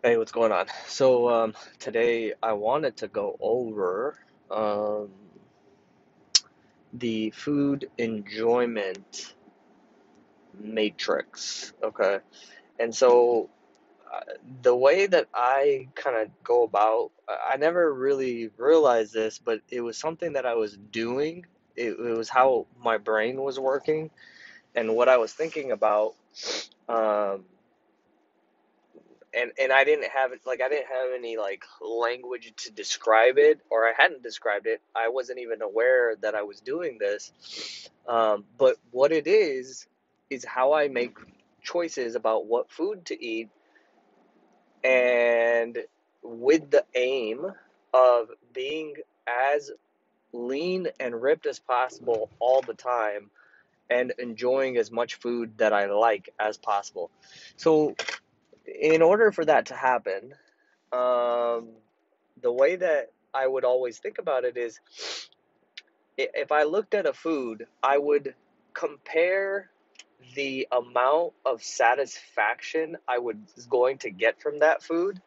Hey, what's going on? So, today I wanted to go over um, the food enjoyment matrix. Okay. And so, the way that I kind of go about, I never really realized this, but it was something that I was doing. It was how my brain was working and what I was thinking about. Um, and I didn't have I didn't have any like language to describe it, or I hadn't described it. I wasn't even aware that I was doing this. But what it is how I make choices about what food to eat, and with the aim of being as lean and ripped as possible all the time, and enjoying as much food that I like as possible. So in order for that to happen, um, the way that I would always think about it is, if I looked at a food, I would compare the amount of satisfaction I was going to get from that food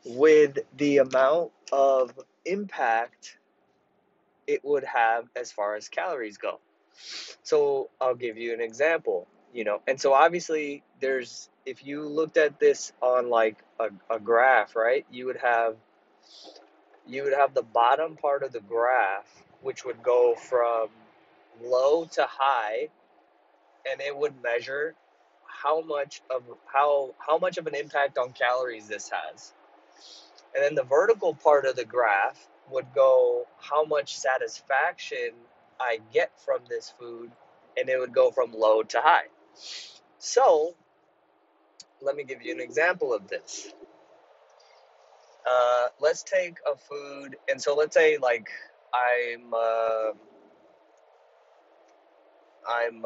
with the amount of impact it would have as far as calories go. So I'll give you an example, and so obviously if you looked at this on like a graph, right, you would have the bottom part of the graph, which would go from low to high, and it would measure how much of an impact on calories this has. And then the vertical part of the graph would go how much satisfaction I get from this food, and it would go from low to high. So let me give you an example of this. Let's take a food, and so let's say like I'm uh, I'm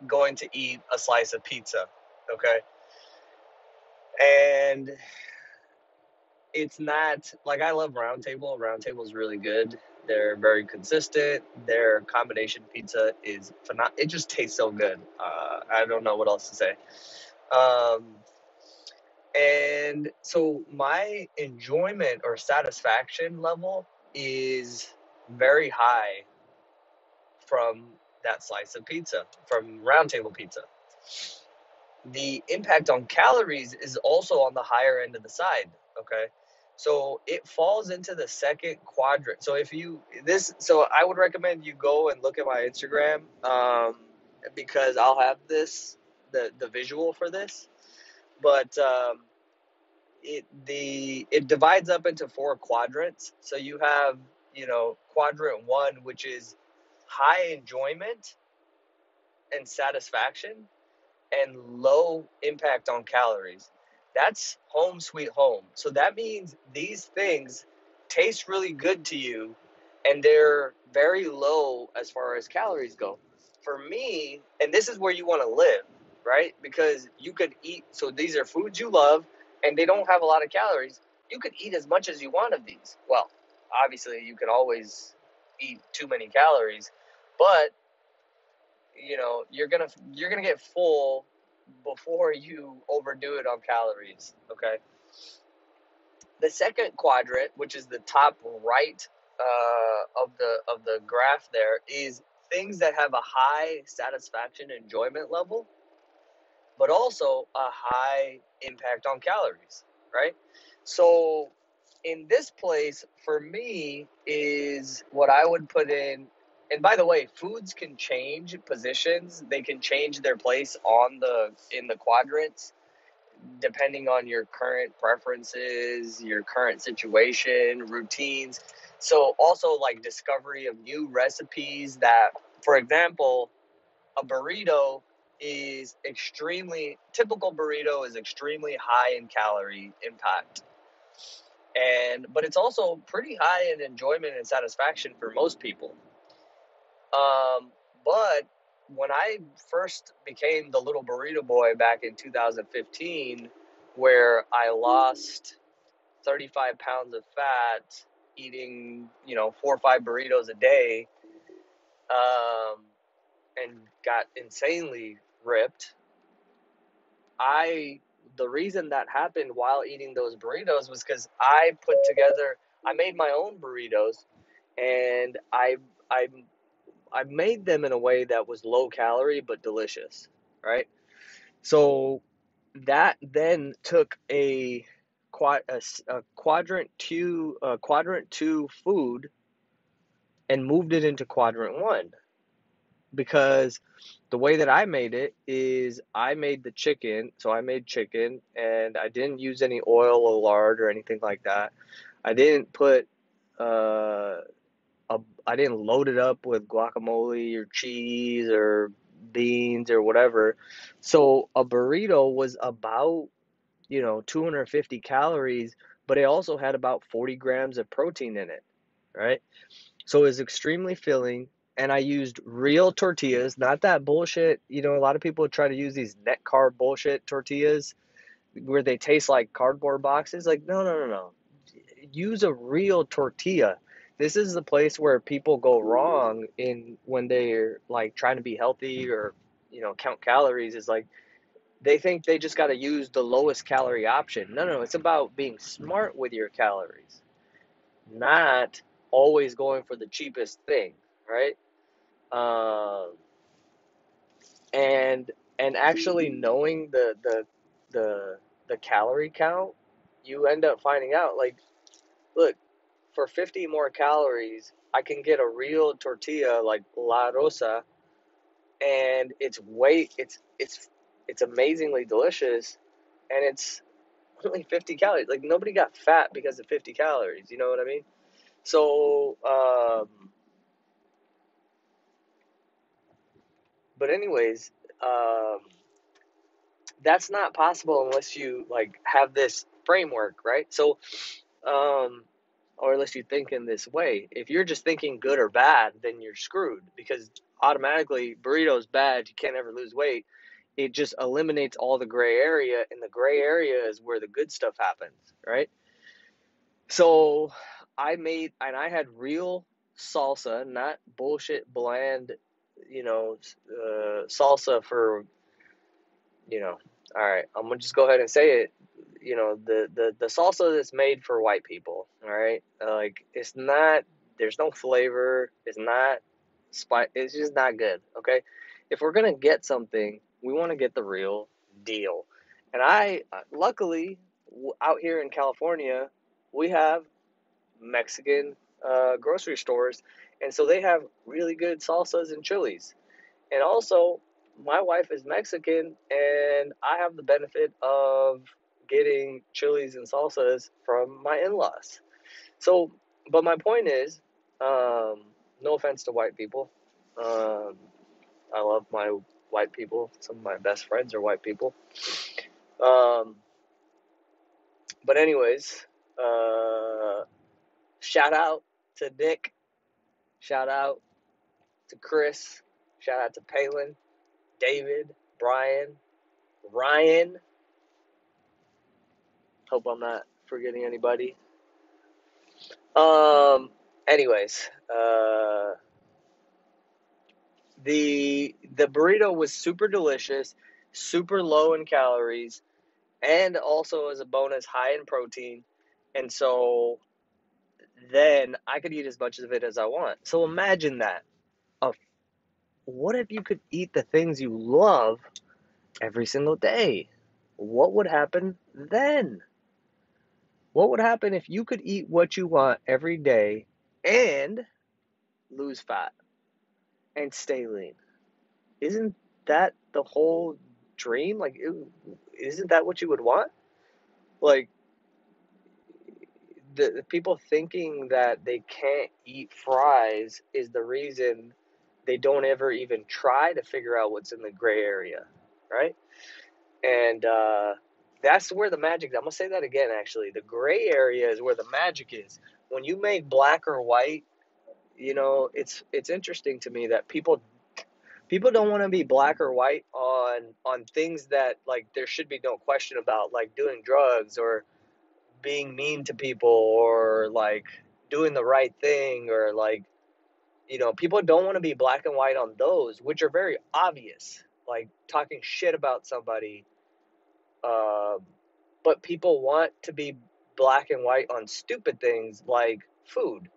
going to eat a slice of pizza, okay? And it's not like, I love Round Table. Round Table is really good. They're very consistent. Their combination pizza is phenomenal. It just tastes so good. I don't know what else to say. Um, and so my enjoyment or satisfaction level is very high from that slice of pizza, from Round Table Pizza. The impact on calories is also on the higher end of the side. Okay. So it falls into the second quadrant. So I would recommend you go and look at my Instagram, because I'll have the visual for this. But it divides up into four quadrants. So you have, quadrant one, which is high enjoyment and satisfaction and low impact on calories. That's home sweet home. So that means these things taste really good to you, and they're very low as far as calories go. For me, and this is where you want to live, right? Because you could eat, so these are foods you love, and they don't have a lot of calories. You could eat as much as you want of these. Well, obviously, you can always eat too many calories, but you're gonna get full before you overdo it on calories. Okay. The second quadrant, which is the top right of the graph, there is things that have a high satisfaction enjoyment level, but also a high impact on calories. Right. So in this place, for me, is what I would put in. And by the way, foods can change positions. They can change their place in the quadrants, depending on your current preferences, your current situation, routines. So also like discovery of new recipes that, for example, a burrito is extremely typical burrito is extremely high in calorie impact, but it's also pretty high in enjoyment and satisfaction for most people. But when I first became the little burrito boy back in 2015, where I lost 35 pounds of fat eating, 4 or 5 burritos a day, and got insanely ripped, I the reason that happened while eating those burritos was because I made my own burritos, and I I made them in a way that was low calorie but delicious, right? So that then took a quadrant two food and moved it into quadrant one, because the way that I made it is I made the chicken. So I made chicken and I didn't use any oil or lard or anything like that. I didn't put uh I didn't load it up with guacamole or cheese or beans or whatever. So a burrito was about, 250 calories, but it also had about 40 grams of protein in it, right? So it was extremely filling. And I used real tortillas, not that bullshit. A lot of people try to use these net carb bullshit tortillas where they taste like cardboard boxes. Like, no, no, no, no. Use a real tortilla. This is the place where people go wrong in when they're like trying to be healthy or, count calories, is like they think they just got to use the lowest calorie option. No, no, it's about being smart with your calories, not always going for the cheapest thing, right? Um, and and actually knowing the the calorie count, you end up finding out like, look, for 50 more calories, I can get a real tortilla like La Rosa, and it's amazingly delicious, and it's only 50 calories. Like, nobody got fat because of 50 calories. You know what I mean? So, but anyways, um, that's not possible unless you like have this framework, right? So, um, or unless you think in this way. If you're just thinking good or bad, then you're screwed, because automatically burrito's bad. You can't ever lose weight. It just eliminates all the gray area, and the gray area is where the good stuff happens, right? So I had real salsa, not bullshit bland, salsa for, you know, all right, I'm gonna just go ahead and say it. The salsa that's made for white people, all right? Like, it's not, there's no flavor, it's not it's just not good, okay? If we're gonna get something, we want to get the real deal. And luckily, out here in California, we have Mexican grocery stores, and so they have really good salsas and chilies. And also, my wife is Mexican, and I have the benefit of getting chilies and salsas from my in-laws. So, but my point is, no offense to white people. Um, I love my white people. Some of my best friends are white people. Um, but anyways, shout out to Nick. Shout out to Chris. Shout out to Palin, David, Brian, Ryan. Hope I'm not forgetting anybody. Um. Anyways, the burrito was super delicious, super low in calories, and also as a bonus, high in protein. And so then I could eat as much of it as I want. So imagine that. Uh, what if you could eat the things you love every single day? What would happen then? What would happen if you could eat what you want every day and lose fat and stay lean? Isn't that the whole dream? Like, isn't that what you would want? Like, the people thinking that they can't eat fries is the reason they don't ever even try to figure out what's in the gray area, right? And that's where the magic. I'm gonna say that again. Actually, the gray area is where the magic is. When you make black or white, it's interesting to me that people don't want to be black or white on things that, like, there should be no question about, like doing drugs or being mean to people or like doing the right thing, or like, people don't want to be black and white on those, which are very obvious, like talking shit about somebody Uh, but people want to be black and white on stupid things like food.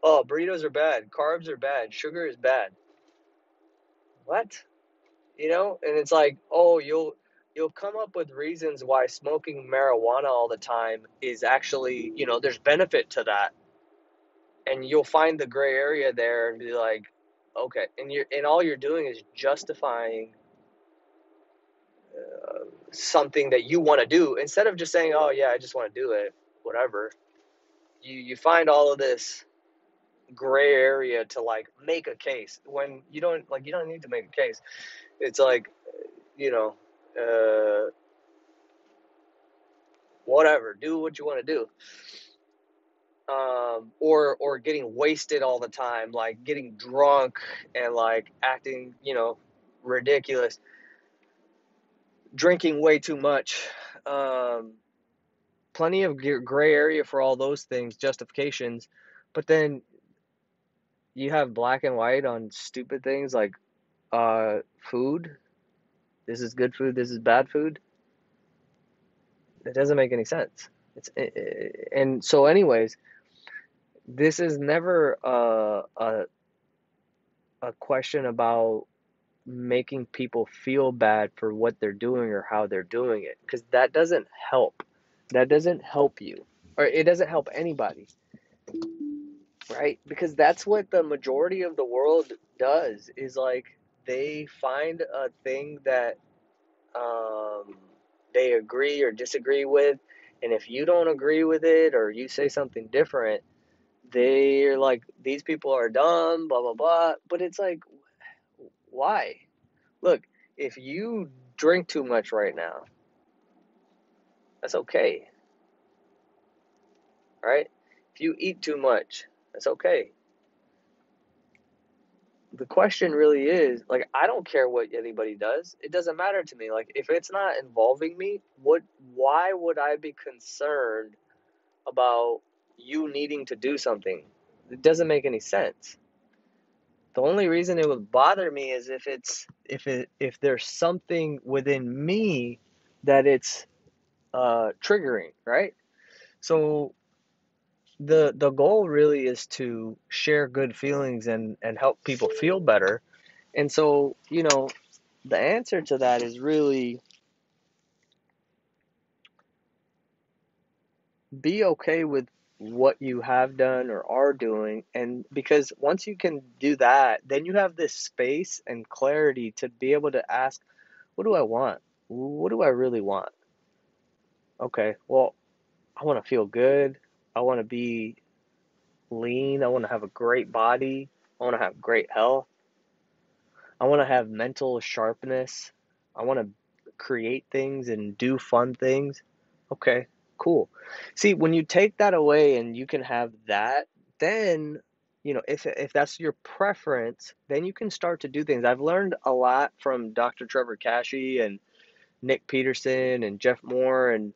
Oh, burritos are bad. Carbs are bad. Sugar is bad. What? And it's like, oh, you'll come up with reasons why smoking marijuana all the time is actually, there's benefit to that. And you'll find the gray area there and be like, okay, and all you're doing is justifying something that you want to do instead of just saying, oh yeah, I just want to do it, whatever. You find all of this gray area to like make a case when you don't need to make a case. It's like, you know, uh, whatever, do what you want to do. Or getting wasted all the time, like getting drunk and like acting, ridiculous, drinking way too much. Um, Plenty of gray area for all those things, justifications, but then you have black and white on stupid things like food. This is good food. This is bad food. It doesn't make any sense. And so, anyways, this is never a question about making people feel bad for what they're doing or how they're doing it, because that doesn't help. That doesn't help you, or it doesn't help anybody, right? Because that's what the majority of the world does, is like they find a thing that um, they agree or disagree with, and if you don't agree with it or you say something different, they're like, these people are dumb, blah blah blah. But it's like, why? Look, if you drink too much right now, that's okay, right? If you eat too much, that's okay. The question really is, like, I don't care what anybody does. It doesn't matter to me. Like, if it's not involving me, why would I be concerned about you needing to do something? It doesn't make any sense. The only reason it would bother me is if there's something within me that it's triggering, right? So the goal really is to share good feelings and help people feel better. And so, the answer to that is really be okay with what you have done or are doing. And because once you can do that, then you have this space and clarity to be able to ask, what do I want? What do I really want? Okay, well, I want to feel good. I want to be lean. I want to have a great body. I want to have great health. I want to have mental sharpness. I want to create things and do fun things. Okay, cool. See, when you take that away and you can have that, then, if that's your preference, then you can start to do things. I've learned a lot from Dr. Trevor Kashey and Nick Peterson and Jeff Moore and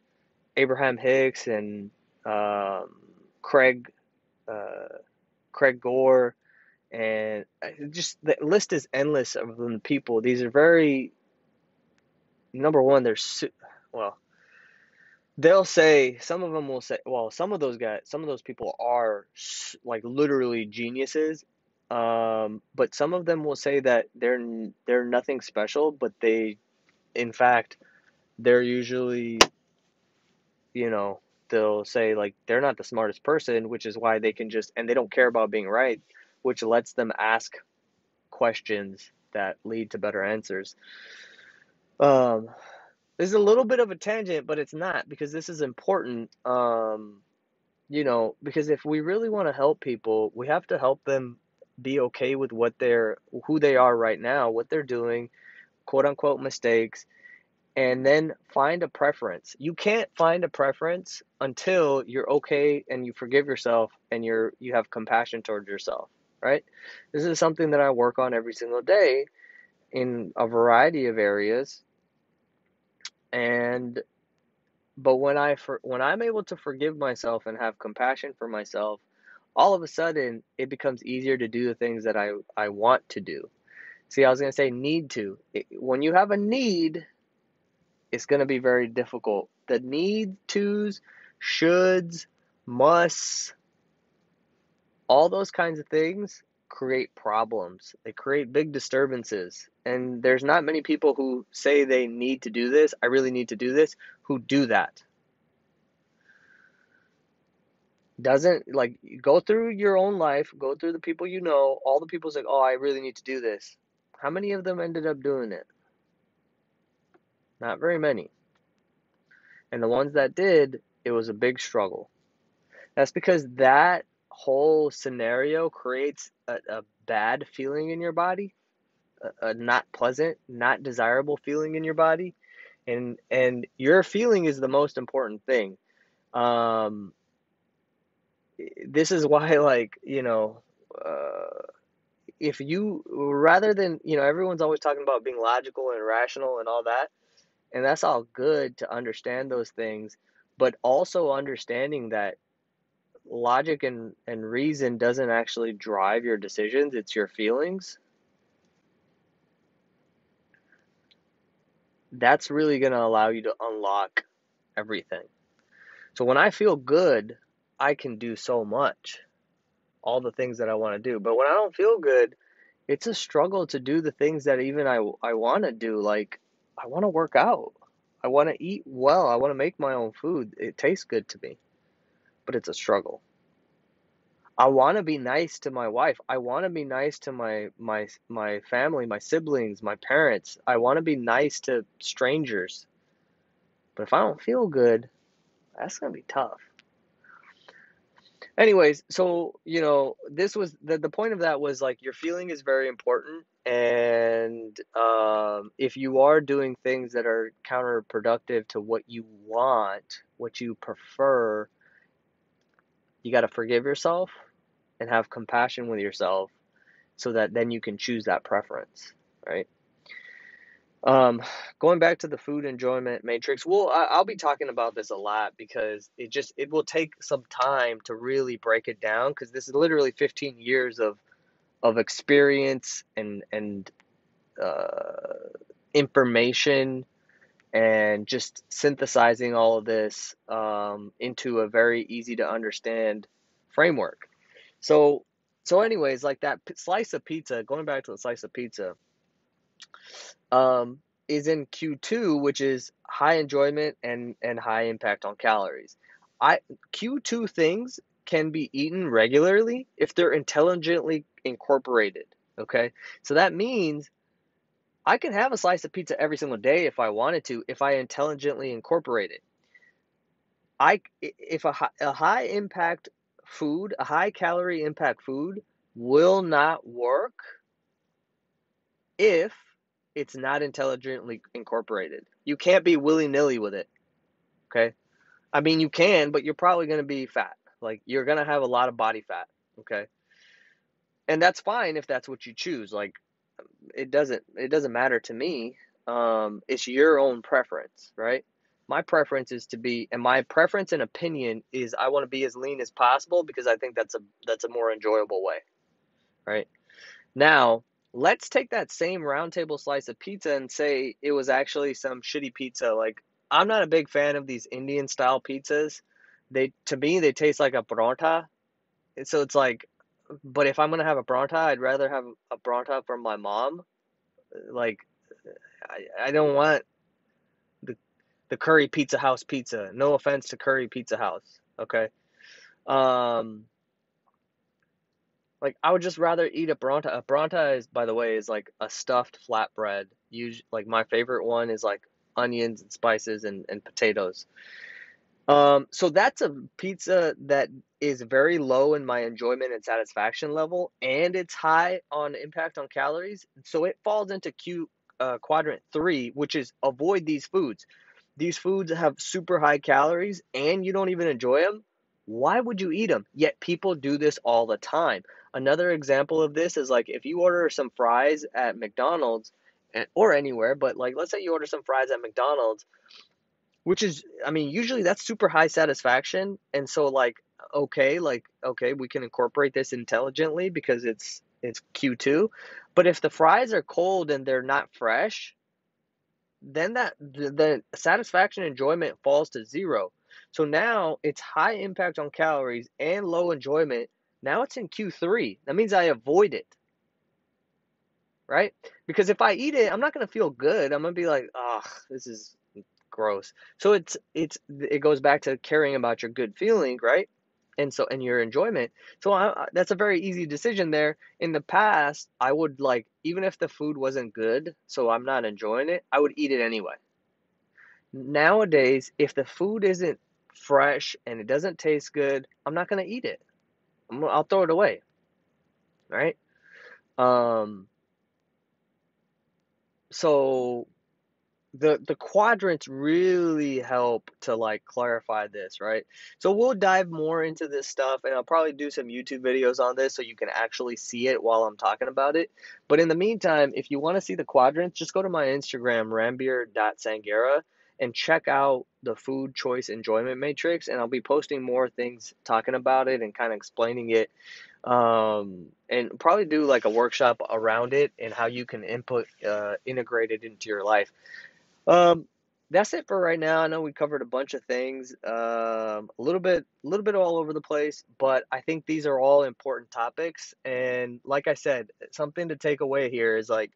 Abraham Hicks and um, Craig uh, Craig Gore, and just the list is endless of the people. These are very, number one, well, they'll say, some of them will say, well, some of those people are like literally geniuses. But some of them will say that they're nothing special, but in fact, they're usually, you know, they'll say like they're not the smartest person, which is why and they don't care about being right, which lets them ask questions that lead to better answers. Um, this is a little bit of a tangent, but it's not, because this is important. Because if we really want to help people, we have to help them be okay with who they are right now, what they're doing, quote unquote mistakes, and then find a preference. You can't find a preference until you're okay and you forgive yourself and you have compassion towards yourself, right? This is something that I work on every single day in a variety of areas. And but when I'm able to forgive myself and have compassion for myself, all of a sudden it becomes easier to do the things that I want to do. See, I was going to say need to. When you have a need, it's going to be very difficult. The need tos, shoulds, musts, all those kinds of things create problems. They create big disturbances. And there's not many people who say they need to do this, I really need to do this, who do that. Doesn't like go through your own life, go through the people you know, all the people say, "Oh, I really need to do this." How many of them ended up doing it? Not very many. And the ones that did, it was a big struggle. That's because that whole scenario creates a bad feeling in your body, a not pleasant, not desirable feeling in your body, and your feeling is the most important thing. Um, this is why, like, if you rather than, everyone's always talking about being logical and rational and all that, and that's all good to understand those things, but also understanding that logic and reason doesn't actually drive your decisions, it's your feelings. That's really going to allow you to unlock everything. So when I feel good, I can do so much, all the things that I want to do. But when I don't feel good, it's a struggle to do the things that even I want to do. Like, I want to work out. I want to eat well. I want to make my own food. It tastes good to me, but it's a struggle. I want to be nice to my wife. I want to be nice to my family, my siblings, my parents. I want to be nice to strangers. But if I don't feel good, that's going to be tough. Anyways, so, this was the point of that was like your feeling is very important. And if you are doing things that are counterproductive to what you want, what you prefer, you got to forgive yourself and have compassion with yourself so that then you can choose that preference, right? Um, Going back to the food enjoyment matrix, I'll be talking about this a lot because it will take some time to really break it down because this is literally 15 years of experience and uh, information and just synthesizing all of this into a very easy to understand framework. So anyways, like that slice of pizza, going back to the slice of pizza, um, is in Q2, which is high enjoyment and high impact on calories. I Q2 things can be eaten regularly if they're intelligently incorporated. Okay, so that means I can have a slice of pizza every single day if I wanted to, if I intelligently incorporate it. If a high impact food, a high calorie impact food will not work if it's not intelligently incorporated. You can't be willy-nilly with it, okay? I mean, you can, but you're probably going to be fat. Like, you're going to have a lot of body fat, okay? And that's fine if that's what you choose. Like, it doesn't matter to me. It's your own preference, right? My preference is to be, and my preference and opinion is I want to be as lean as possible because I think that's a more enjoyable way, right? Now, let's take that same round table slice of pizza and say it was actually some shitty pizza. Like, I'm not a big fan of these Indian style pizzas. To me, they taste like a paratha. And so it's like, but if I'm gonna have a paratha, I'd rather have a paratha from my mom. Like, I don't want the the Curry Pizza House pizza. No offense to Curry Pizza House, okay? Um, Like, I would just rather eat a paratha. A paratha is, by the way, is like a stuffed flatbread. Usually, like my favorite one is like onions and spices and potatoes. So that's a pizza that is very low in my enjoyment and satisfaction level, and it's high on impact on calories. So it falls into quadrant three, which is avoid these foods. These foods have super high calories, and you don't even enjoy them. Why would you eat them? Yet people do this all the time. Another example of this is like if you order some fries at McDonald's or anywhere, but like let's say you order some fries at McDonald's, which is, I mean, usually that's super high satisfaction. And so okay, we can incorporate this intelligently because it's Q2. But if the fries are cold and they're not fresh, then the satisfaction enjoyment falls to zero. So now it's high impact on calories and low enjoyment. Now it's in Q3. That means I avoid it, right? Because if I eat it, I'm not going to feel good. I'm going to be like, "Ugh, this is gross." So it goes back to caring about your good feeling, right? And your enjoyment. So that's a very easy decision there. In the past, I would like, even if the food wasn't good, so I'm not enjoying it, I would eat it anyway. Nowadays, if the food isn't fresh and it doesn't taste good, I'm not gonna eat it. I'll throw it away, right? Um, so the quadrants really help to like clarify this, right? So we'll dive more into this stuff, and I'll probably do some YouTube videos on this so you can actually see it while I'm talking about it. But in the meantime, if you want to see the quadrants, just go to my Instagram, rambier.sangera, and check out the food choice enjoyment matrix, and I'll be posting more things talking about it and kind of explaining it, and probably do like a workshop around it and how you can integrate it into your life. um, that's it for right now. I know we covered a bunch of things, a little bit all over the place, but I think these are all important topics. And like I said, something to take away here is like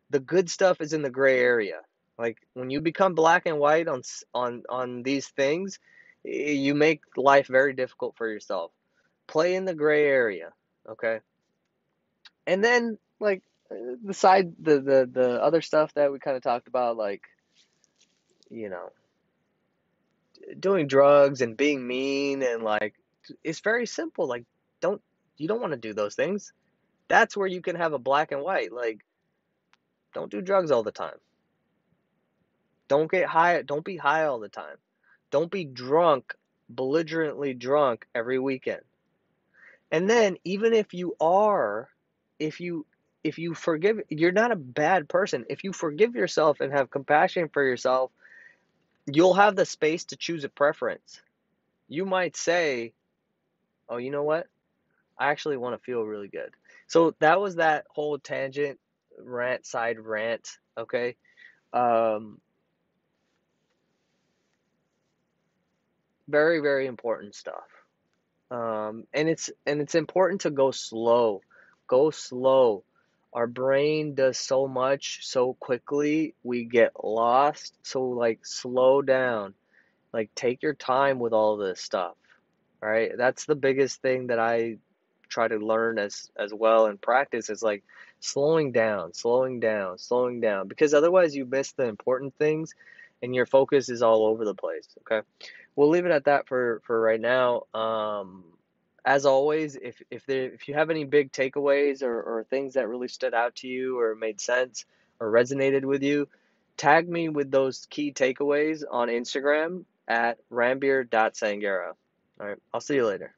the good stuff is in the gray area. Like when you become black and white on these things, you make life very difficult for yourself. Play in the gray area, okay? And then like the other stuff that we kind of talked about, like you know doing drugs and being mean and like it's very simple. Like don't you don't want to do those things. That's where you can have a black and white. Like don't do drugs all the time. Don't get high. Don't be high all the time. Don't be drunk, belligerently drunk every weekend. And then even if you are, if you if you forgive, you're not a bad person. If you forgive yourself and have compassion for yourself, you'll have the space to choose a preference. You might say, "Oh, you know what? I actually want to feel really good." So that was that whole tangent rant. Okay. Um, very, very important stuff. And it's important to go slow. Go slow. Our brain does so much so quickly, we get lost. So like slow down. Like take your time with all this stuff. Right? That's the biggest thing that I try to learn as well and practice is like slowing down because otherwise you miss the important things and your focus is all over the place. Okay, we'll leave it at that for right now. As always, if you have any big takeaways or things that really stood out to you or made sense or resonated with you, tag me with those key takeaways on Instagram at rambier.sangera. All right, I'll see you later.